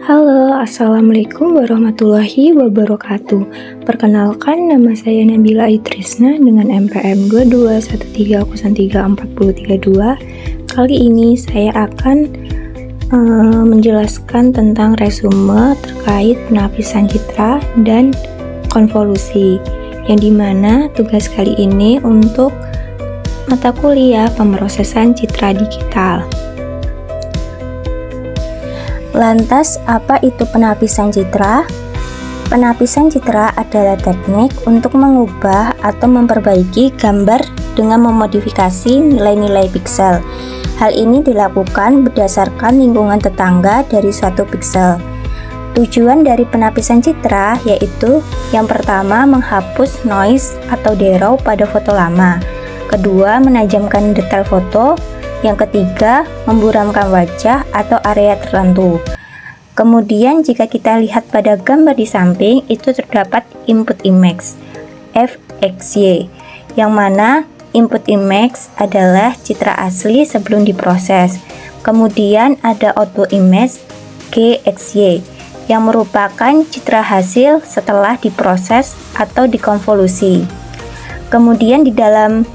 Halo, Assalamualaikum warahmatullahi wabarakatuh. Perkenalkan, nama saya Nabila Aitrisna dengan NPM 2213034332. Kali ini saya akan menjelaskan tentang resume terkait penapisan citra dan konvolusi, yang dimana tugas kali ini untuk mata kuliah pemrosesan citra digital. Lantas, apa itu penapisan citra? Penapisan citra adalah teknik untuk mengubah atau memperbaiki gambar dengan memodifikasi nilai-nilai piksel. Hal ini dilakukan berdasarkan lingkungan tetangga dari suatu piksel. Tujuan dari penapisan citra yaitu yang pertama, menghapus noise atau deraw pada foto lama. Kedua, menajamkan detail foto. Yang ketiga, memburamkan wajah atau area tertentu. Kemudian jika kita lihat pada gambar di samping, itu terdapat input image (FXY), yang mana input image adalah citra asli sebelum diproses. Kemudian ada output image (GXY), yang merupakan citra hasil setelah diproses atau dikonvolusi. Kemudian di dalam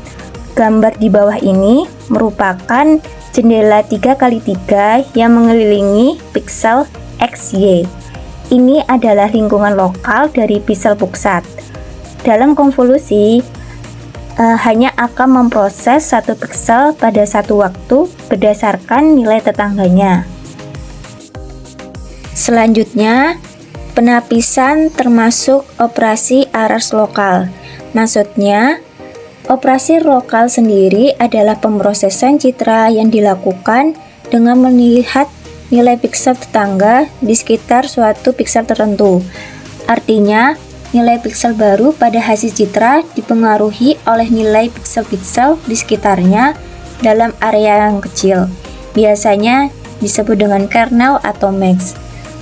gambar di bawah ini merupakan jendela 3x3 yang mengelilingi piksel XY. Ini adalah lingkungan lokal dari piksel pusat. Dalam konvolusi, hanya akan memproses satu piksel pada satu waktu berdasarkan nilai tetangganya. Selanjutnya, penapisan termasuk operasi aras lokal. Maksudnya, operasi lokal sendiri adalah pemrosesan citra yang dilakukan dengan melihat nilai piksel tetangga di sekitar suatu piksel tertentu. Artinya, nilai piksel baru pada hasil citra dipengaruhi oleh nilai piksel-piksel di sekitarnya dalam area yang kecil. Biasanya disebut dengan kernel atau max.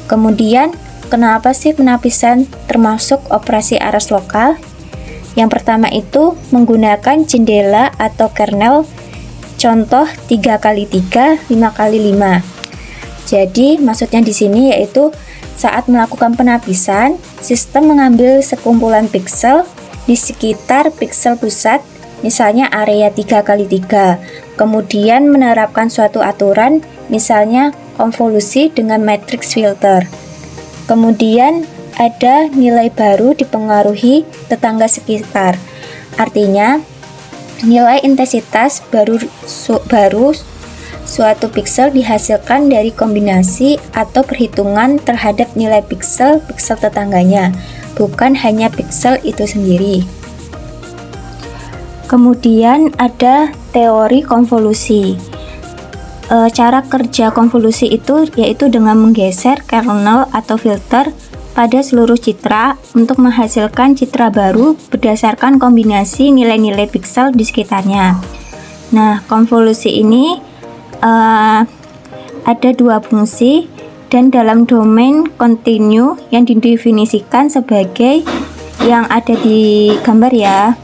Kemudian, kenapa sih penapisan termasuk operasi aras lokal? Yang pertama itu menggunakan jendela atau kernel, contoh 3x3, 5x5. Jadi maksudnya di sini yaitu saat melakukan penapisan, sistem mengambil sekumpulan piksel di sekitar piksel pusat, misalnya area 3x3, kemudian menerapkan suatu aturan, misalnya konvolusi dengan matrix filter. Kemudian ada nilai baru dipengaruhi tetangga sekitar. Artinya, nilai intensitas baru suatu piksel dihasilkan dari kombinasi atau perhitungan terhadap nilai piksel-piksel tetangganya, bukan hanya piksel itu sendiri. Kemudian ada teori konvolusi. Cara kerja konvolusi itu yaitu dengan menggeser kernel atau filter pada seluruh citra untuk menghasilkan citra baru berdasarkan kombinasi nilai-nilai piksel di sekitarnya. Nah, konvolusi ini ada dua fungsi dan dalam domain kontinu yang didefinisikan sebagai yang ada di gambar ya.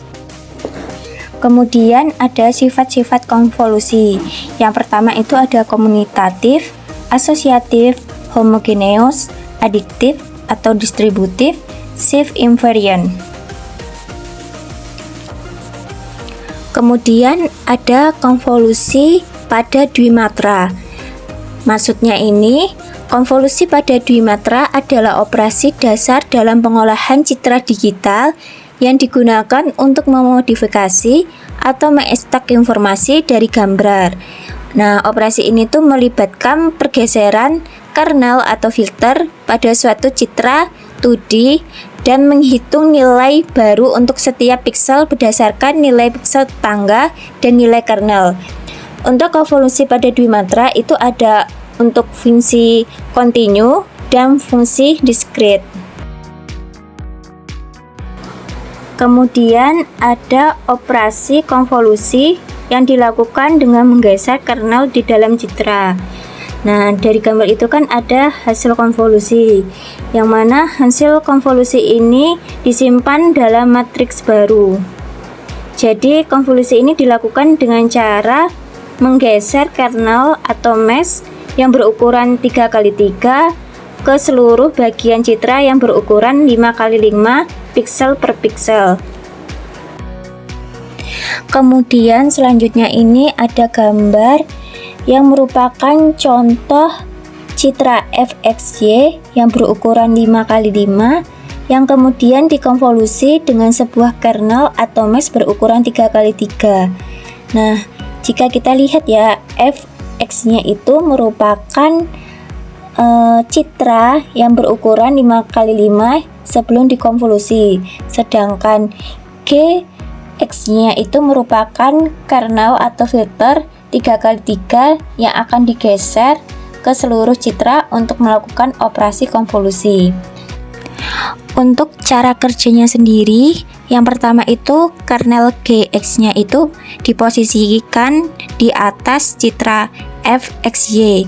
Kemudian ada sifat-sifat konvolusi. Yang pertama itu ada komutatif, asosiatif, homogeneous, adiktif, atau distributif, shift invariant. Kemudian ada konvolusi pada dwimatra. Maksudnya ini, konvolusi pada dwimatra adalah operasi dasar dalam pengolahan citra digital yang digunakan untuk memodifikasi atau mengekstrak informasi dari gambar. Nah, operasi ini tuh melibatkan pergeseran kernel atau filter pada suatu citra 2D dan menghitung nilai baru untuk setiap piksel berdasarkan nilai piksel tetangga dan nilai kernel. Untuk konvolusi pada dwimatra itu ada untuk fungsi kontinu dan fungsi diskrit. Kemudian ada operasi konvolusi yang dilakukan dengan menggeser kernel di dalam citra. Nah, dari gambar itu kan ada hasil konvolusi, yang mana hasil konvolusi ini disimpan dalam matriks baru. Jadi, konvolusi ini dilakukan dengan cara menggeser kernel atau mesh yang berukuran 3x3 ke seluruh bagian citra yang berukuran 5x5 piksel per piksel. Kemudian selanjutnya ini ada gambar yang merupakan contoh citra fxy yang berukuran 5x5 yang kemudian dikonvolusi dengan sebuah kernel atau mesh berukuran 3x3. Nah, jika kita lihat ya, fx-nya itu merupakan citra yang berukuran 5x5 sebelum dikonvolusi, sedangkan G-X-nya itu merupakan kernel atau filter 3x3 yang akan digeser ke seluruh citra untuk melakukan operasi konvolusi. Untuk cara kerjanya sendiri, yang pertama itu kernel Gx-nya itu diposisikan di atas citra fxy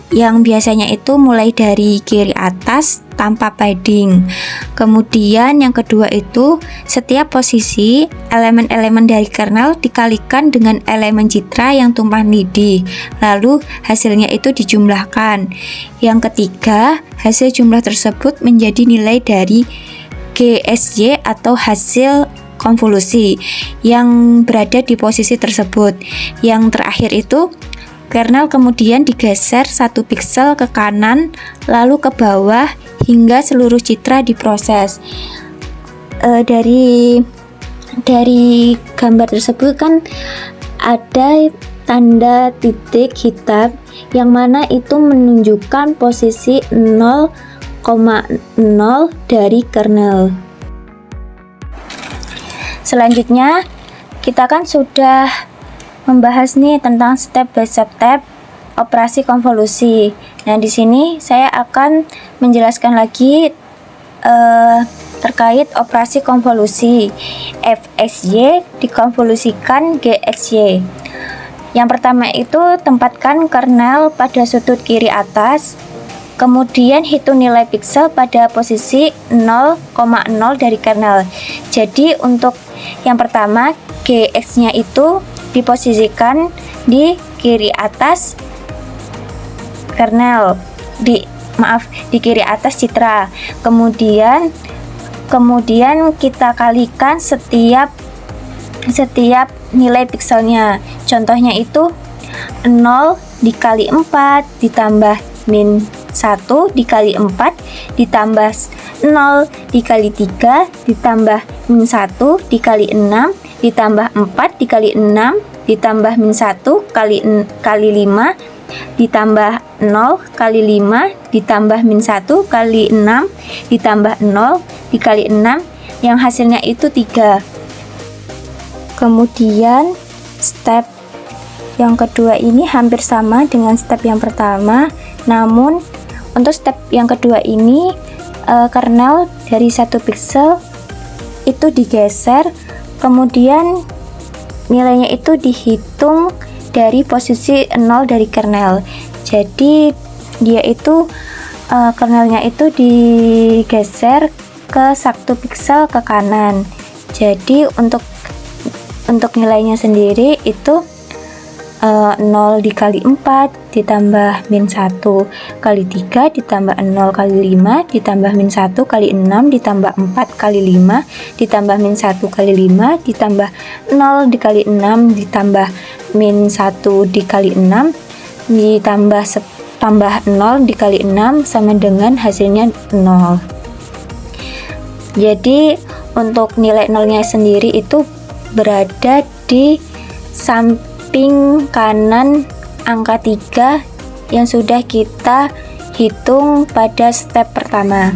yang biasanya itu mulai dari kiri atas tanpa padding. Kemudian yang kedua itu setiap posisi elemen-elemen dari kernel dikalikan dengan elemen citra yang tumpang tindih, lalu hasilnya itu dijumlahkan. Yang ketiga, hasil jumlah tersebut menjadi nilai dari GSY atau hasil konvolusi yang berada di posisi tersebut. Yang terakhir itu kernel kemudian digeser 1 piksel ke kanan lalu ke bawah hingga seluruh citra diproses. Dari gambar tersebut kan ada tanda titik hitam yang mana itu menunjukkan posisi 0,0 dari kernel. Selanjutnya kita kan sudah membahas nih tentang step by step operasi konvolusi. Nah, di sini saya akan menjelaskan lagi terkait operasi konvolusi. fxy dikonvolusikan gxy. Yang pertama itu tempatkan kernel pada sudut kiri atas, kemudian hitung nilai piksel pada posisi 0,0 dari kernel. Jadi untuk yang pertama gx-nya itu diposisikan di kiri atas kernel, di kiri atas citra. Kemudian kita kalikan setiap nilai pikselnya. Contohnya itu 0 dikali 4 ditambah min 1 dikali 4 ditambah 0 dikali 3 ditambah min 1 dikali 6 ditambah 4 dikali 6 ditambah min 1 kali 5 ditambah 0 kali 5 ditambah min 1 kali 6 ditambah 0 dikali 6 yang hasilnya itu 3. Kemudian step yang kedua ini hampir sama dengan step yang pertama, namun untuk step yang kedua ini kernel dari 1 piksel itu digeser, kemudian nilainya itu dihitung dari posisi 0 dari kernel. Jadi dia itu kernelnya itu digeser ke 1 piksel ke kanan. Jadi untuk nilainya sendiri itu 0 dikali 4 ditambah min 1 kali 3 ditambah 0 kali 5 ditambah min 1 kali 6 ditambah 4 kali 5 ditambah min 1 kali 5 ditambah 0 dikali 6 ditambah min 1 dikali 6 tambah 0 dikali 6 sama dengan hasilnya 0. Jadi untuk nilai nolnya sendiri itu berada di samping kanan angka 3 yang sudah kita hitung pada step pertama.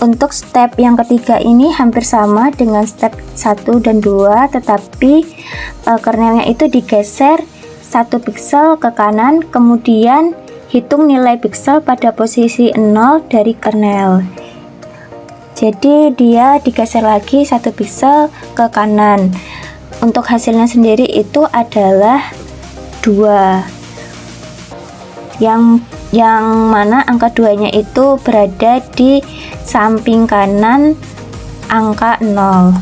Untuk step yang ketiga ini hampir sama dengan step 1 dan 2, tetapi kernelnya itu digeser 1 piksel ke kanan, kemudian hitung nilai piksel pada posisi 0 dari kernel. Jadi dia digeser lagi 1 piksel ke kanan. Untuk hasilnya sendiri itu adalah 2. Yang mana angka 2-nya itu berada di samping kanan angka 0.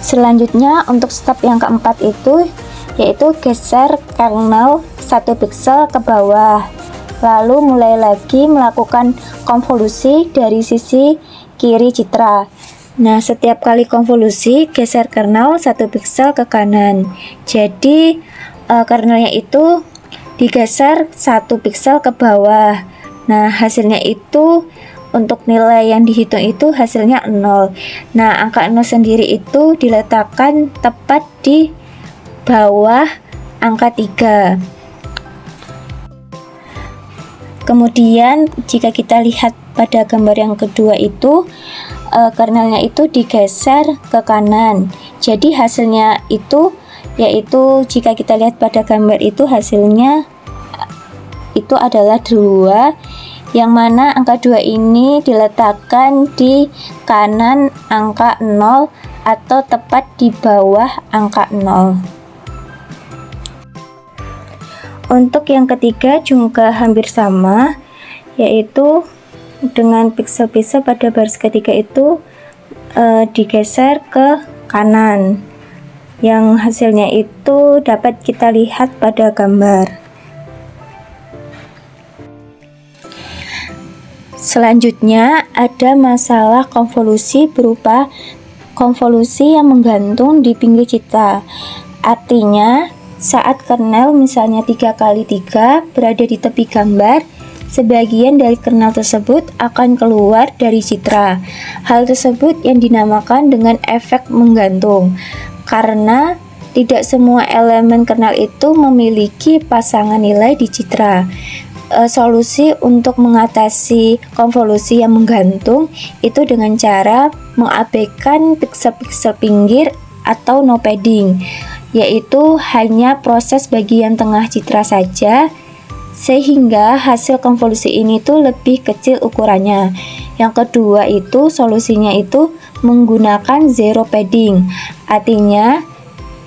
Selanjutnya untuk step yang keempat itu yaitu geser kernel 1 piksel ke bawah, lalu mulai lagi melakukan konvolusi dari sisi kiri citra. Nah, setiap kali konvolusi geser kernel 1 piksel ke kanan, jadi kernelnya itu digeser 1 piksel ke bawah. Nah, hasilnya itu untuk nilai yang dihitung itu hasilnya 0. Nah, angka 0 sendiri itu diletakkan tepat di bawah angka 3. Kemudian jika kita lihat pada gambar yang kedua itu kernelnya itu digeser ke kanan. Jadi hasilnya itu yaitu jika kita lihat pada gambar itu hasilnya itu adalah 2, yang mana angka 2 ini diletakkan di kanan angka 0 atau tepat di bawah angka 0. Untuk yang ketiga juga hampir sama, yaitu dengan piksel-piksel pada baris ketiga itu digeser ke kanan, yang hasilnya itu dapat kita lihat pada gambar. Selanjutnya ada masalah konvolusi berupa konvolusi yang menggantung di pinggir citra. Artinya saat kernel misalnya 3x3 berada di tepi gambar, sebagian dari kernel tersebut akan keluar dari citra. Hal tersebut yang dinamakan dengan efek menggantung, karena tidak semua elemen kernel itu memiliki pasangan nilai di citra. Solusi untuk mengatasi konvolusi yang menggantung itu dengan cara mengabaikan piksel-piksel pinggir atau no padding, yaitu hanya proses bagian tengah citra saja, sehingga hasil konvolusi ini tuh lebih kecil ukurannya. Yang kedua itu solusinya itu menggunakan zero padding, artinya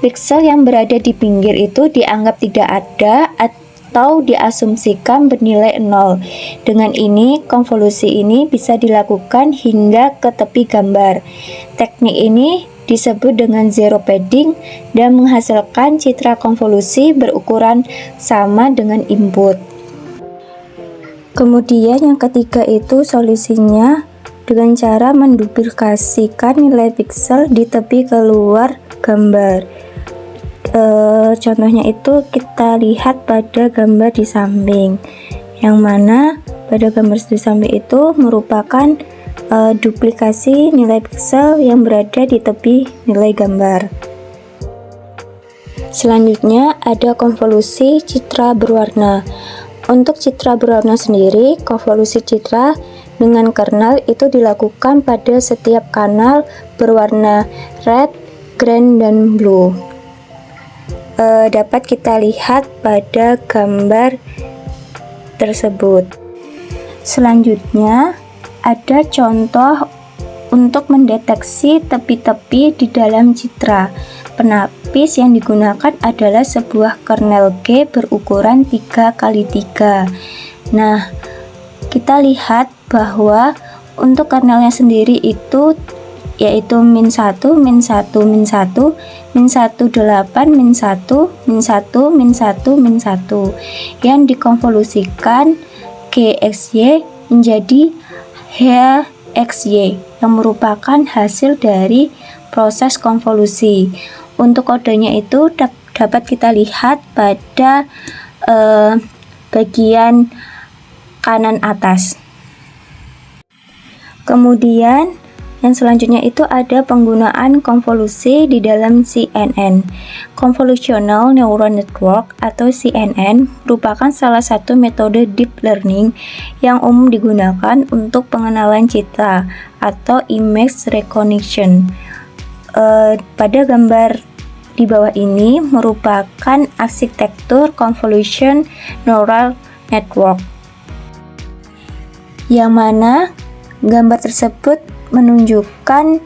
piksel yang berada di pinggir itu dianggap tidak ada atau diasumsikan bernilai 0. Dengan ini, konvolusi ini bisa dilakukan hingga ke tepi gambar. Teknik ini disebut dengan zero padding dan menghasilkan citra konvolusi berukuran sama dengan input. Kemudian yang ketiga itu solusinya dengan cara menduplikasikan nilai piksel di tepi keluar gambar. Contohnya itu kita lihat pada gambar di samping, yang mana pada gambar di samping itu merupakan duplikasi nilai piksel yang berada di tepi nilai gambar. Selanjutnya ada konvolusi citra berwarna. Untuk citra berwarna sendiri, konvolusi citra dengan kernel itu dilakukan pada setiap kanal berwarna red, green, dan blue. Dapat kita lihat pada gambar tersebut. Selanjutnya ada contoh untuk mendeteksi tepi-tepi di dalam citra. Penapis yang digunakan adalah sebuah kernel G berukuran 3x3. Nah, kita lihat bahwa untuk kernelnya sendiri itu yaitu min 1, min 1, min 1, min 18, min 1, min 1, min 1, min 1 yang dikonvolusikan GXY menjadi HXY yang merupakan hasil dari proses konvolusi. Untuk kodenya itu dapat kita lihat pada bagian kanan atas. Kemudian yang selanjutnya itu ada penggunaan konvolusi di dalam CNN. Convolutional Neural Network atau CNN merupakan salah satu metode deep learning yang umum digunakan untuk pengenalan citra atau image recognition. Pada gambar di bawah ini merupakan arsitektur convolution neural network, yang mana gambar tersebut menunjukkan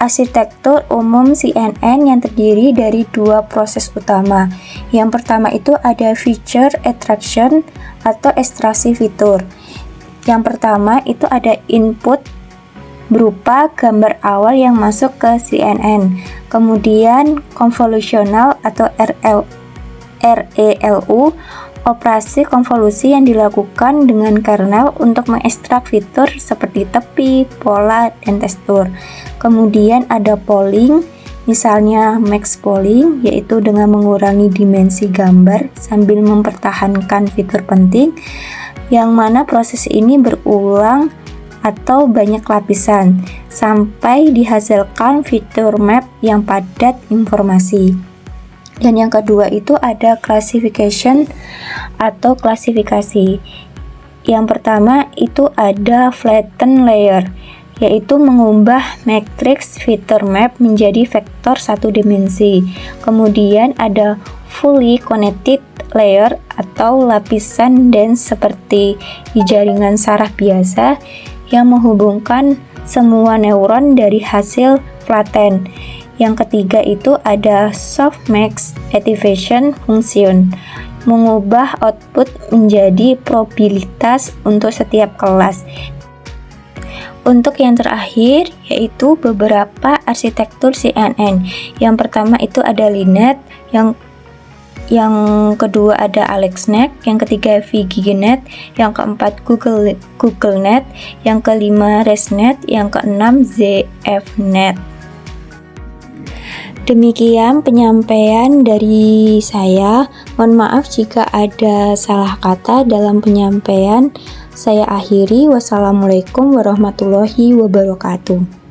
arsitektur umum CNN yang terdiri dari dua proses utama. Yang pertama itu ada feature extraction atau ekstraksi fitur. Yang pertama itu ada input berupa gambar awal yang masuk ke CNN, kemudian konvolusional atau ReLU, operasi konvolusi yang dilakukan dengan kernel untuk mengekstrak fitur seperti tepi, pola, dan tekstur. Kemudian ada polling, misalnya max polling, yaitu dengan mengurangi dimensi gambar sambil mempertahankan fitur penting, yang mana proses ini berulang atau banyak lapisan sampai dihasilkan fitur map yang padat informasi. Dan yang kedua itu ada classification atau klasifikasi. Yang pertama itu ada flatten layer, yaitu mengubah matriks fitur map menjadi vektor satu dimensi. Kemudian ada fully connected layer atau lapisan dense seperti di jaringan saraf biasa yang menghubungkan semua neuron dari hasil flatten. Yang ketiga itu ada softmax activation function, mengubah output menjadi probabilitas untuk setiap kelas. Untuk yang terakhir yaitu beberapa arsitektur CNN. Yang pertama itu ada Linet, yang kedua ada AlexNet, yang ketiga VGNet, yang keempat GoogleNet, yang kelima ResNet, yang keenam ZFNet. Demikian penyampaian dari saya. Mohon maaf jika ada salah kata dalam penyampaian. Saya akhiri. Wassalamualaikum warahmatullahi wabarakatuh.